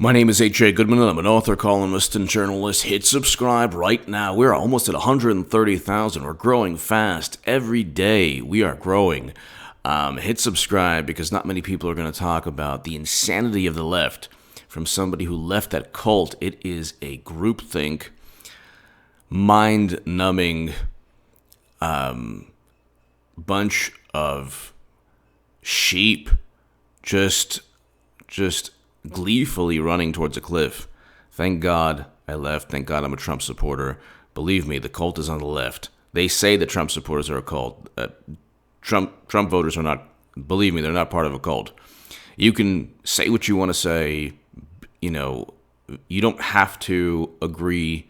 My name is H.J. Goodman, and I'm an author, columnist, and journalist. Hit subscribe right now. We're almost at 130,000. We're growing fast. Every day we are growing. Hit subscribe because not many people are going to talk about the insanity of the left from somebody who left that cult. It is a groupthink, mind-numbing bunch of sheep just gleefully running towards a cliff. Thank God I left. Thank God I'm a Trump supporter. Believe me, the cult is on the left. They say that Trump supporters are a cult. Trump voters are not. Believe me, they're not part of a cult. You can say what you want to say. You know, you don't have to agree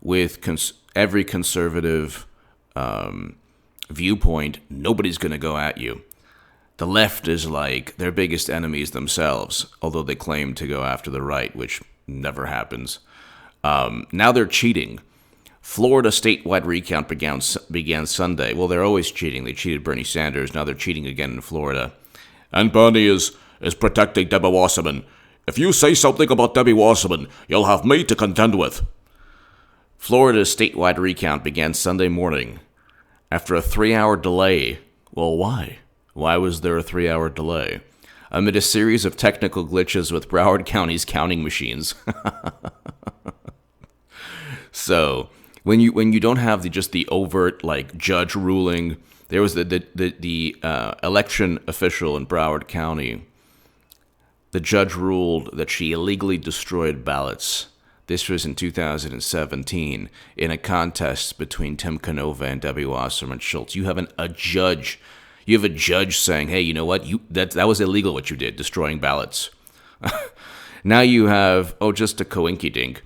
with every conservative viewpoint. Nobody's going to go at you. The left is like their biggest enemies themselves, although they claim to go after the right, which never happens. Now they're cheating. Florida statewide recount began Sunday. Well, they're always cheating. They cheated Bernie Sanders. Now they're cheating again in Florida. And Bernie is protecting Debbie Wasserman. If you say something about Debbie Wasserman, you'll have me to contend with. Florida's statewide recount began Sunday morning after a 3-hour delay. Well, why? Why was there a 3-hour delay? Amid a series of technical glitches with Broward County's counting machines. So, when you don't have just the overt judge ruling, there was the election official in Broward County. The judge ruled that she illegally destroyed ballots. This was in 2017 in a contest between Tim Canova and Debbie Wasserman Schultz. You have a judge. You have a judge saying, hey, you know what? That was illegal what you did, destroying ballots. Now you have, just a coinkydink.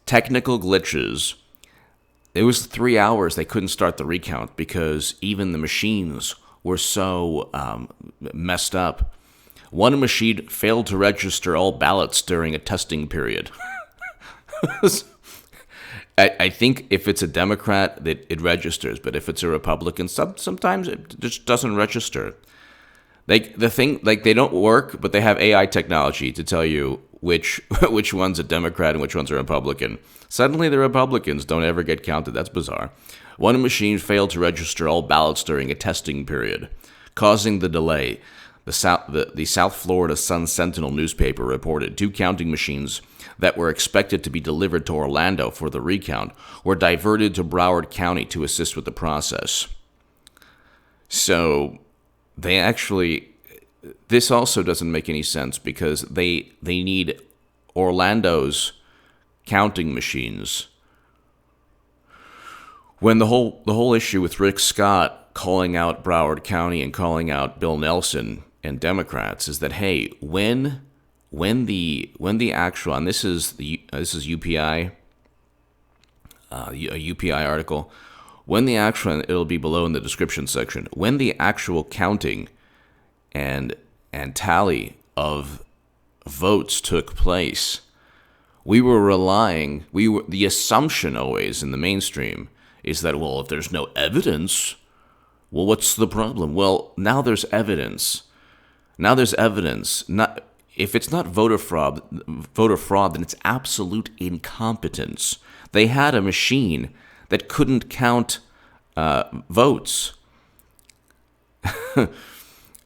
Technical glitches. It was 3 hours. They couldn't start the recount because even the machines were so messed up. One machine failed to register all ballots during a testing period. I think if it's a Democrat, that it registers, but if it's a Republican, sometimes it just doesn't register. They don't work, but they have AI technology to tell you which one's a Democrat and which one's a Republican. Suddenly, the Republicans don't ever get counted. That's bizarre. One machine failed to register all ballots during a testing period, causing the delay. The South Florida Sun-Sentinel newspaper reported 2 counting machines that were expected to be delivered to Orlando for the recount were diverted to Broward County to assist with the process. So this also doesn't make any sense because they need Orlando's counting machines. When the whole issue with Rick Scott calling out Broward County and calling out Bill Nelson and Democrats is that, hey, when the actual, and this is UPI, a UPI article, when the actual, it'll be below in the description section, when the actual counting and tally of votes took place, the assumption always in the mainstream is that, well, if there's no evidence, well, what's the problem? Well, now there's evidence. If it's not voter fraud, then it's absolute incompetence. They had a machine that couldn't count votes.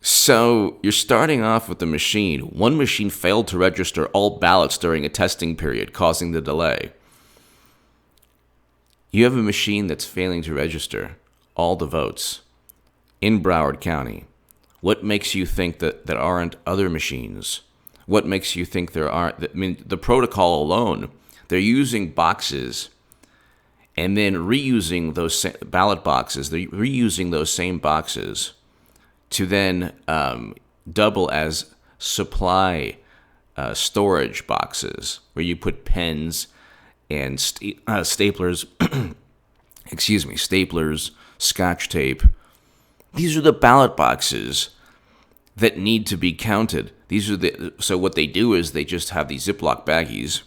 So you're starting off with the machine. One machine failed to register all ballots during a testing period, causing the delay. You have a machine that's failing to register all the votes in Broward County. What makes you think that there aren't other machines? What makes you think there aren't? I mean, the protocol alone, they're using boxes and then reusing those ballot boxes. They're reusing those same boxes to then double as supply storage boxes where you put pens and staplers, staplers, Scotch tape. These are the ballot boxes that need to be counted. So what they do is they just have these Ziploc baggies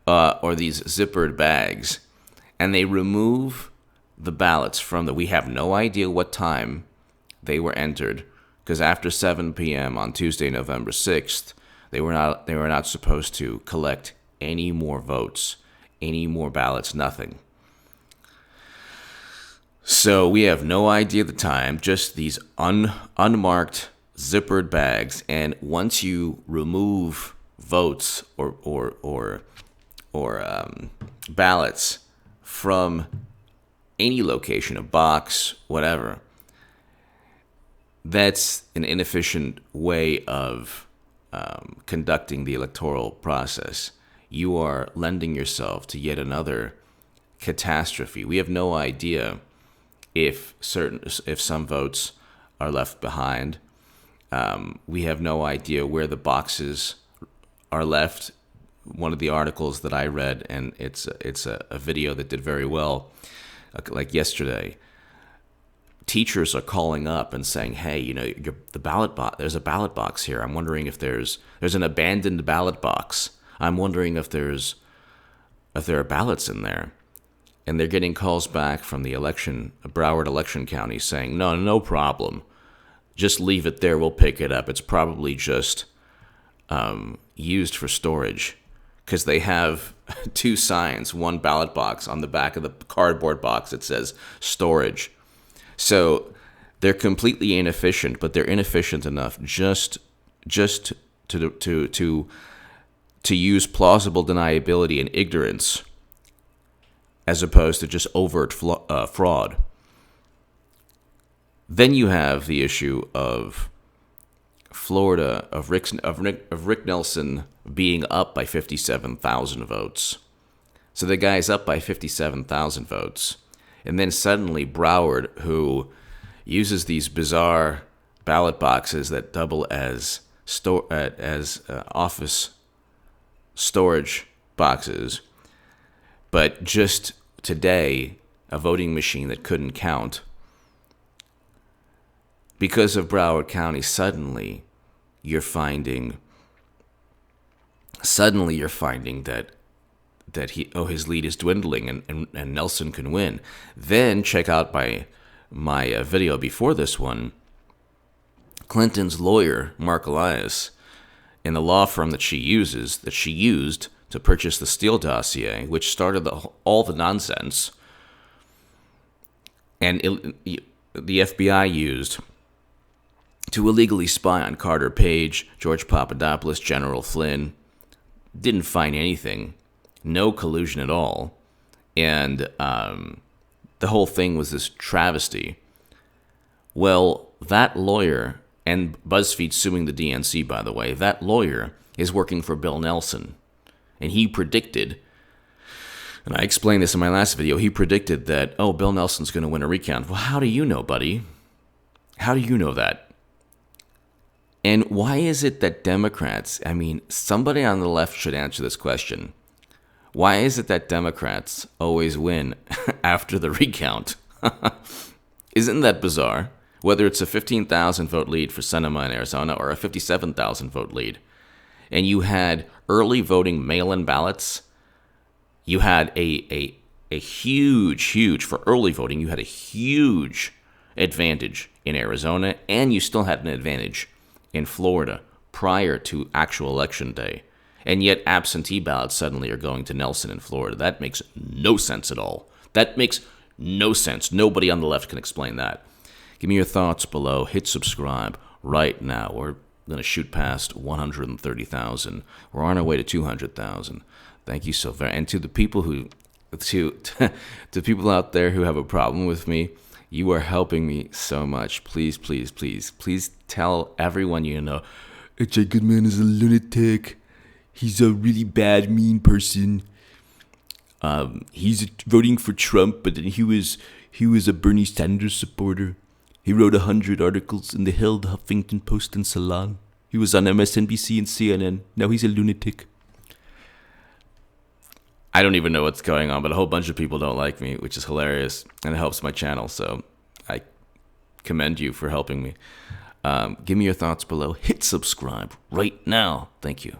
or these zippered bags, and they remove the ballots from we have no idea what time they were entered, because after 7 p.m. on Tuesday, November 6th, They were not supposed to collect any more votes, any more ballots, nothing. So we have no idea at the time, just these unmarked zippered bags. And once you remove votes or ballots from any location, a box, whatever, that's an inefficient way of conducting the electoral process. You are lending yourself to yet another catastrophe. We have no idea if some votes are left behind. We have no idea where the boxes are left. One of the articles that I read, and it's a video that did very well, like yesterday. Teachers are calling up and saying, "Hey, the ballot box. There's a ballot box here. I'm wondering if there's an abandoned ballot box. I'm wondering if there are ballots in there." And they're getting calls back from the Broward election county saying, "No problem. Just leave it there. We'll pick it up. It's probably just used for storage." Because they have two signs, one ballot box on the back of the cardboard box that says storage. So they're completely inefficient, but they're inefficient enough just to use plausible deniability and ignorance as opposed to just overt fraud. Then you have the issue of Florida, of Rick Nelson being up by 57,000 votes. So the guy's up by 57,000 votes. And then suddenly Broward, who uses these bizarre ballot boxes that double as office storage boxes, but just today, a voting machine that couldn't count. Because of Broward County, suddenly you're finding that his lead is dwindling and Nelson can win. Then check out my video before this one. Clinton's lawyer, Mark Elias, in the law firm that she used to purchase the Steele dossier, which started all the nonsense, and the FBI used to illegally spy on Carter Page, George Papadopoulos, General Flynn. Didn't find anything. No collusion at all. And the whole thing was this travesty. Well, that lawyer, and BuzzFeed suing the DNC, by the way, that lawyer is working for Bill Nelson. And he predicted, and I explained this in my last video, he predicted that, Bill Nelson's going to win a recount. Well, how do you know, buddy? How do you know that? And why is it that Democrats, somebody on the left should answer this question. Why is it that Democrats always win after the recount? Isn't that bizarre? Whether it's a 15,000 vote lead for Sinema in Arizona or a 57,000 vote lead. And you had early voting mail-in ballots. You had a huge, for early voting, you had a huge advantage in Arizona, and you still had an advantage in Florida prior to actual election day. And yet absentee ballots suddenly are going to Nelson in Florida. That makes no sense at all. That makes no sense. Nobody on the left can explain that. Give me your thoughts below. Hit subscribe right now. We're going to shoot past 130,000. We're on our way to 200,000. Thank you so very much. And to the people to people out there who have a problem with me, you are helping me so much. Please, please, please, please tell everyone you know, J. Goodman is a lunatic. He's a really bad, mean person. He's voting for Trump, but then he was a Bernie Sanders supporter. He wrote 100 articles in the Hill, the Huffington Post, and Salon. He was on MSNBC and CNN. Now he's a lunatic. I don't even know what's going on, but a whole bunch of people don't like me, which is hilarious, and it helps my channel, so I commend you for helping me. Give me your thoughts below. Hit subscribe right now. Thank you.